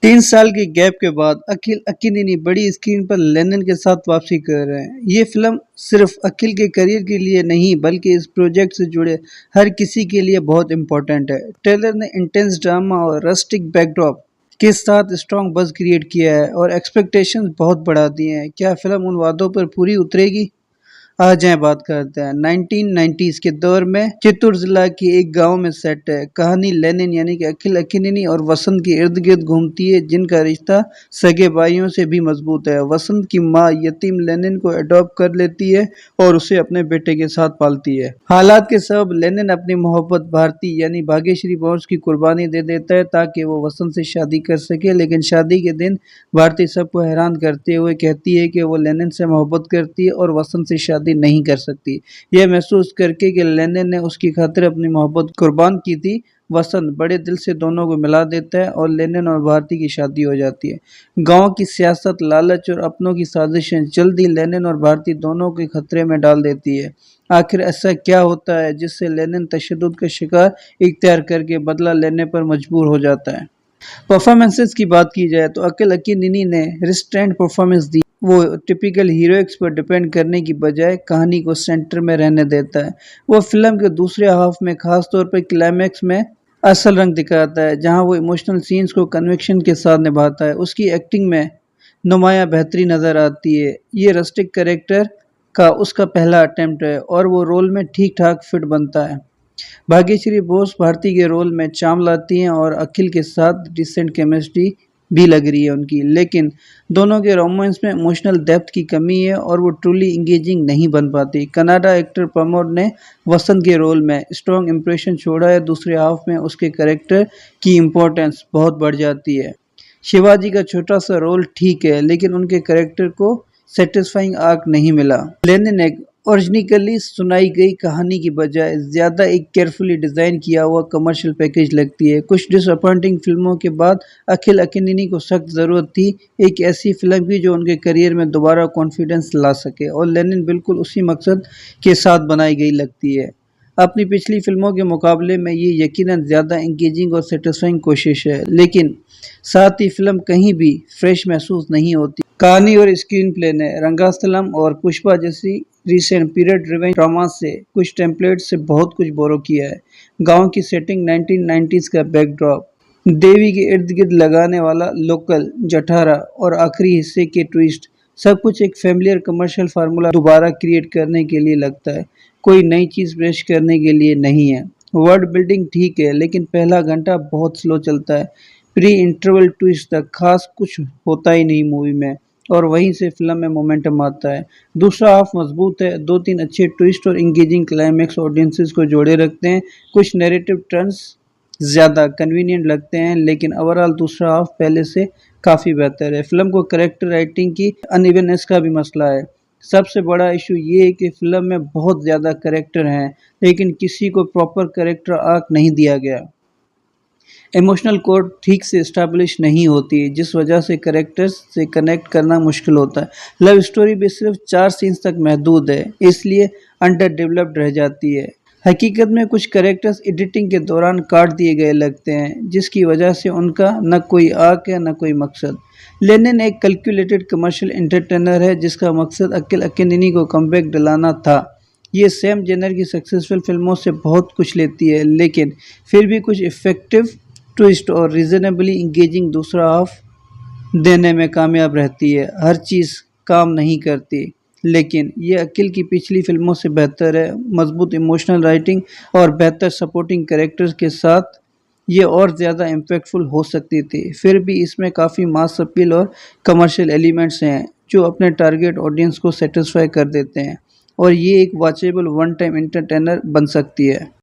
3 साल के गैप के बाद अखिल अक्किनेनी बड़ी स्क्रीन पर लेनिन के साथ वापसी कर रहे हैं। ये फिल्म सिर्फ अखिल के करियर के लिए नहीं बल्कि इस प्रोजेक्ट से जुड़े हर किसी के लिए बहुत इम्पोर्टेंट है। ट्रेलर ने इंटेंस ड्रामा और रस्टिक बैकड्रॉप के साथ स्ट्रॉन्ग बज़ क्रिएट किया है और एक्सपेक्टेशंस बहुत बढ़ा दिए हैं। क्या फिल्म उन वादों पर पूरी उतरेगी? आ जाए बात करते हैं। 1990s के दौर में चित्तूर जिला के एक गांव में सेट है। कहानी लेनिन यानी कि अखिल अक्किनेनी और वसंत के इर्द गिर्द घूमती है, जिनका रिश्ता सगे भाइयों से भी मजबूत है। वसंत की माँ यतीम लेनिन को अडॉप्ट कर लेती है और उसे अपने बेटे के साथ पालती है। हालात के सबब लेनिन अपनी मोहब्बत भारती यानी भाग्यश्री बोस की कुर्बानी दे देता है ताकि वो वसंत से शादी कर सके, लेकिन शादी के दिन भारती सबको हैरान करते हुए कहती है कि वो लेनिन से मोहब्बत करती है और वसंत से शादी नहीं कर सकती। यह महसूस करके कि लेनिन ने उसकी खातिर अपनी मोहब्बत कुर्बान की थी, वसंत बड़े दिल से दोनों को मिला देता है और लेनिन और भारती की शादी हो जाती है। गांव की सियासत, लालच और अपनों की साजिशें जल्दी लेनिन और भारती दोनों को खतरे में डाल देती है। आखिर ऐसा क्या होता है जिससे लेनिन तशद्दुद का शिकार इख्तियार करके बदला लेने पर मजबूर हो जाता है? परफॉर्मेंसेस की बात की जाए तो अखिल अक्किनेनी ने रिस्ट्रेंट परफॉर्मेंस दी। वो टिपिकल हीरोइक्स पर डिपेंड करने की बजाय कहानी को सेंटर में रहने देता है। वो फिल्म के दूसरे हाफ में खास तौर पर क्लाइमैक्स में असल रंग दिखाता है, जहां वो इमोशनल सीन्स को कन्विक्शन के साथ निभाता है। उसकी एक्टिंग में नुमाया बेहतरी नजर आती है। ये रस्टिक कैरेक्टर का उसका पहला अटेम्प्ट है और वो रोल में ठीक ठाक फिट बनता है। भाग्यश्री बोस भारती के रोल में चार्म लाती हैं और अखिल के साथ डिसेंट केमिस्ट्री भी लग रही है उनकी, लेकिन दोनों के रोमांस में इमोशनल डेप्थ की कमी है और वो ट्रूली इंगेजिंग नहीं बन पाती। कन्नाडा एक्टर प्रमोद ने वसंत के रोल में स्ट्रॉन्ग इंप्रेशन छोड़ा है। दूसरे हाफ में उसके कैरेक्टर की इम्पोर्टेंस बहुत बढ़ जाती है। शिवाजी का छोटा सा रोल ठीक है, लेकिन उनके कैरेक्टर को सेटिस्फाइंग आर्क नहीं मिला। लेनिन एक ओरिजिनली सुनाई गई कहानी की बजाय ज़्यादा एक केयरफुली डिज़ाइन किया हुआ कमर्शियल पैकेज लगती है। कुछ डिसअपॉइंटिंग फिल्मों के बाद अखिल अक्किनेनी को सख्त ज़रूरत थी एक ऐसी फिल्म की जो उनके करियर में दोबारा कॉन्फिडेंस ला सके, और लेनिन बिल्कुल उसी मकसद के साथ बनाई गई लगती है। अपनी पिछली फिल्मों के मुकाबले में ये यकीनन ज़्यादा एंगेजिंग और सेटिस्फाइंग कोशिश है, लेकिन साथ ही फिल्म कहीं भी फ्रेश महसूस नहीं होती। कहानी और स्क्रीन प्ले ने रंगास्थलम और पुष्पा जैसी रिसेंट पीरियड ड्रिवन ड्रामा से कुछ टेम्पलेट से बहुत कुछ बोरो किया है। गांव की सेटिंग, 1990s का बैकड्रॉप, देवी के इर्द गिर्द लगाने वाला लोकल जठारा और आखिरी हिस्से के ट्विस्ट, सब कुछ एक फैमिलियर कमर्शियल फार्मूला दोबारा क्रिएट करने के लिए लगता है, कोई नई चीज़ पेश करने के लिए नहीं है। वर्ल्ड बिल्डिंग ठीक है, लेकिन पहला घंटा बहुत स्लो चलता है। प्री इंटरवल ट्विस्ट तक खास कुछ होता ही नहीं मूवी में, और वहीं से फिल्म में मोमेंटम आता है। दूसरा हाफ मजबूत है, 2-3 अच्छे ट्विस्ट और इंगेजिंग क्लाइमैक्स ऑडियंसेस को जोड़े रखते हैं। कुछ नैरेटिव टर्न्स ज़्यादा कन्वीनियंट लगते हैं, लेकिन ओवरऑल दूसरा हाफ पहले से काफ़ी बेहतर है। फिल्म को कैरेक्टर राइटिंग की अनइवननेस का भी मसला है। सबसे बड़ा इशू ये है कि फिल्म में बहुत ज़्यादा कैरेक्टर हैं, लेकिन किसी को प्रॉपर कैरेक्टर आर्क नहीं दिया गया। इमोशनल कोर ठीक से इस्टेब्लिश नहीं होती, जिस वजह से कैरेक्टर्स से कनेक्ट करना मुश्किल होता है। लव स्टोरी भी सिर्फ 4 सीन्स तक महदूद है, इसलिए अंडर डेवलप्ड रह जाती है। हकीकत में कुछ कैरेक्टर्स एडिटिंग के दौरान काट दिए गए लगते हैं, जिसकी वजह से उनका न कोई आर्क है न कोई मकसद। लेनिन एक कैलकुलेटेड कमर्शियल एंटरटेनर है जिसका मकसद अखिल अक्किनेनी को कमबैक दिलाना था। ये सेम जेनर की सक्सेसफुल फिल्मों से बहुत कुछ लेती है, लेकिन फिर भी कुछ इफेक्टिव ट्विस्ट और रीजनेबली इंगेजिंग दूसरा हाफ देने में कामयाब रहती है। हर चीज़ काम नहीं करती, लेकिन ये अखिल की पिछली फिल्मों से बेहतर है। मजबूत इमोशनल राइटिंग और बेहतर सपोर्टिंग कैरेक्टर्स के साथ ये और ज़्यादा इम्पैक्टफुल हो सकती थी। फिर भी इसमें काफ़ी मास अपील और कमर्शियल एलिमेंट्स हैं जो अपने टारगेट ऑडियंस को सेटिस्फाई कर देते हैं, और ये एक वॉचेबल वन टाइम एंटरटेनर बन सकती है।